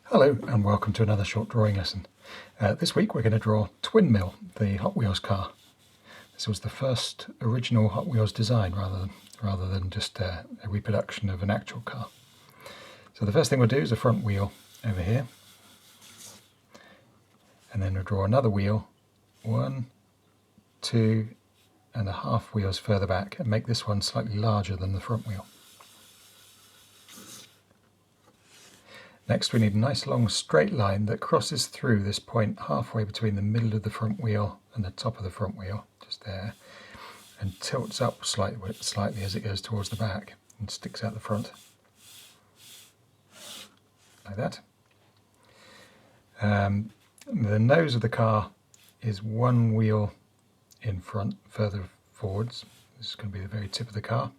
Hello and welcome to another short drawing lesson. This week we're going to draw Twin Mill, the Hot Wheels car. This was the first original Hot Wheels design rather than just a reproduction of an actual car. So the first thing we'll do is a front wheel over here, and then we'll draw another wheel, 1, 2.5 wheels further back, and make this one slightly larger than the front wheel. Next we need a nice long straight line that crosses through this point halfway between the middle of the front wheel and the top of the front wheel, just there, and tilts up slightly as it goes towards the back and sticks out the front, like that. The nose of the car is one wheel in front, further forwards. This is going to be the very tip of the car.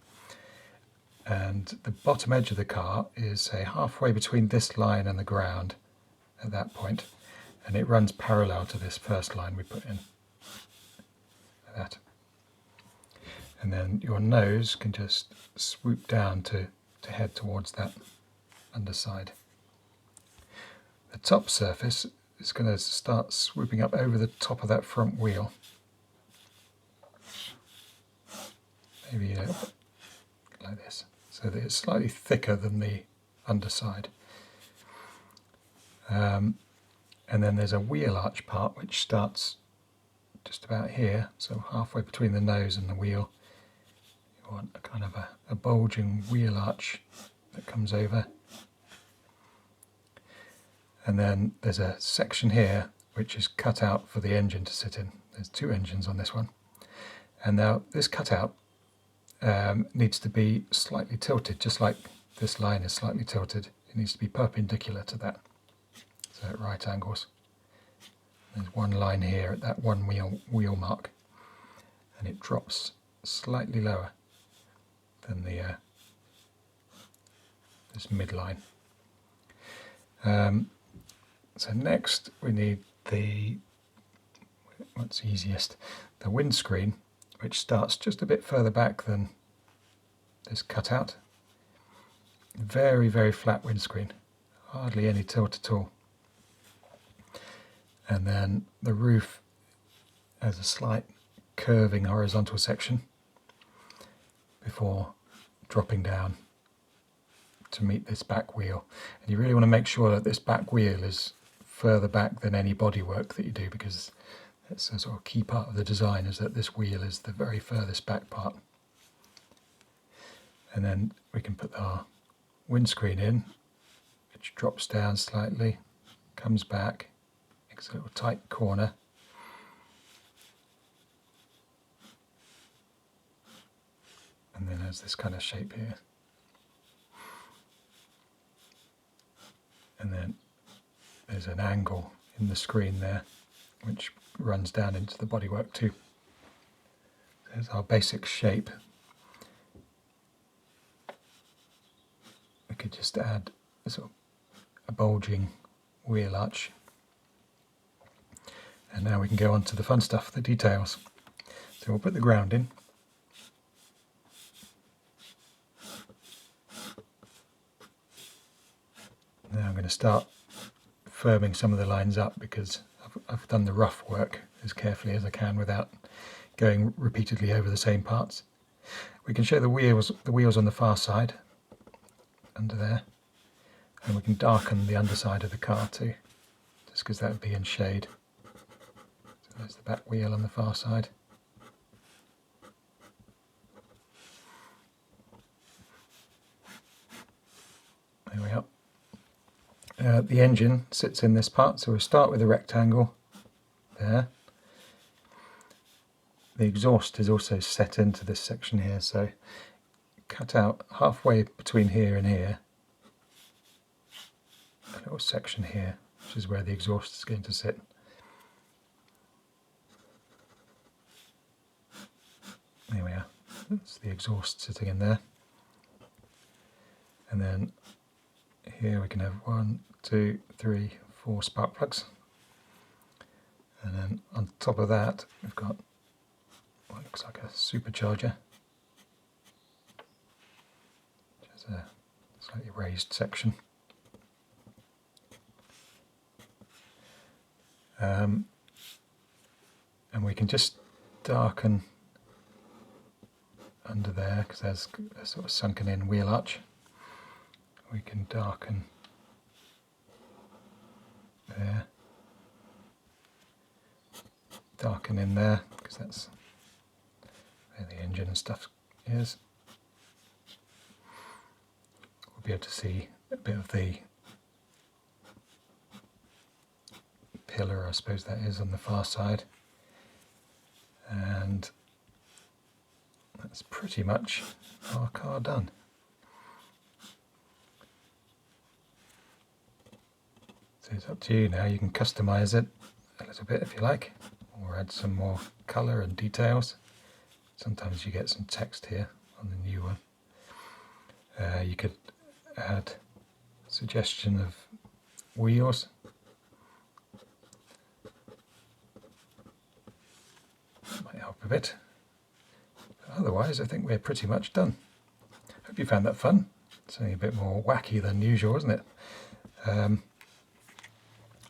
And the bottom edge of the car is, say, halfway between this line and the ground at that point, and it runs parallel to this first line we put in, like that. And then your nose can just swoop down to head towards that underside. The top surface is going to start swooping up over the top of that front wheel, maybe like this, so that it's slightly thicker than the underside. And then there's a wheel arch part which starts just about here, so halfway between the nose and the wheel. You want a kind of a bulging wheel arch that comes over. And then there's a section here which is cut out for the engine to sit in. There's two engines on this one. And now this cutout needs to be slightly tilted, just like this line is slightly tilted. It needs to be perpendicular to that, so at right angles. There's one line here at that one wheel mark, and it drops slightly lower than the this midline. So next we need what's easiest, the windscreen, which starts just a bit further back than this cutout. Very, very flat windscreen, hardly any tilt at all. And then the roof has a slight curving horizontal section before dropping down to meet this back wheel. And you really want to make sure that this back wheel is further back than any bodywork that you do, because that's a sort of key part of the design, is that this wheel is the very furthest back part. And then we can put our windscreen in, which drops down slightly, comes back, makes a little tight corner. And then has this kind of shape here. And then there's an angle in the screen there, which runs down into the bodywork too. There's our basic shape. We could just add a bulging wheel arch. And now we can go on to the fun stuff, the details. So we'll put the ground in. Now I'm going to start firming some of the lines up, because I've done the rough work as carefully as I can without going repeatedly over the same parts. We can show the wheels on the far side, under there, and we can darken the underside of the car too, just because that would be in shade. So there's the back wheel on the far side. There we are. The engine sits in this part, so we'll start with a rectangle there. The exhaust is also set into this section here, so cut out halfway between here and here a little section here, which is where the exhaust is going to sit. There we are. That's the exhaust sitting in there. And then here we can have 1, 2, 3, 4 spark plugs. And then on top of that we've got what looks like a supercharger, which has a slightly raised section. And we can just darken under there because there's a sort of sunken in wheel arch. We can darken there, darken in there because that's where the engine and stuff is. We'll be able to see a bit of the pillar, I suppose that is, on the far side. And that's pretty much our car done. So it's up to you now. You can customize it a little bit if you like, or add some more colour and details. Sometimes you get some text here on the new one. You could add a suggestion of wheels. That might help a bit. But otherwise, I think we're pretty much done. Hope you found that fun. It's only a bit more wacky than usual, isn't it?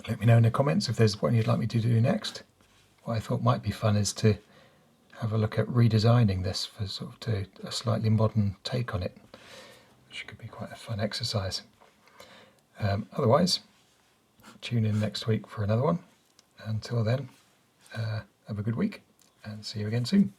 Let me know in the comments if there's one you'd like me to do next. What I thought might be fun is to have a look at redesigning this for sort of a slightly modern take on it, which could be quite a fun exercise. Otherwise, tune in next week for another one. Until then, have a good week and see you again soon.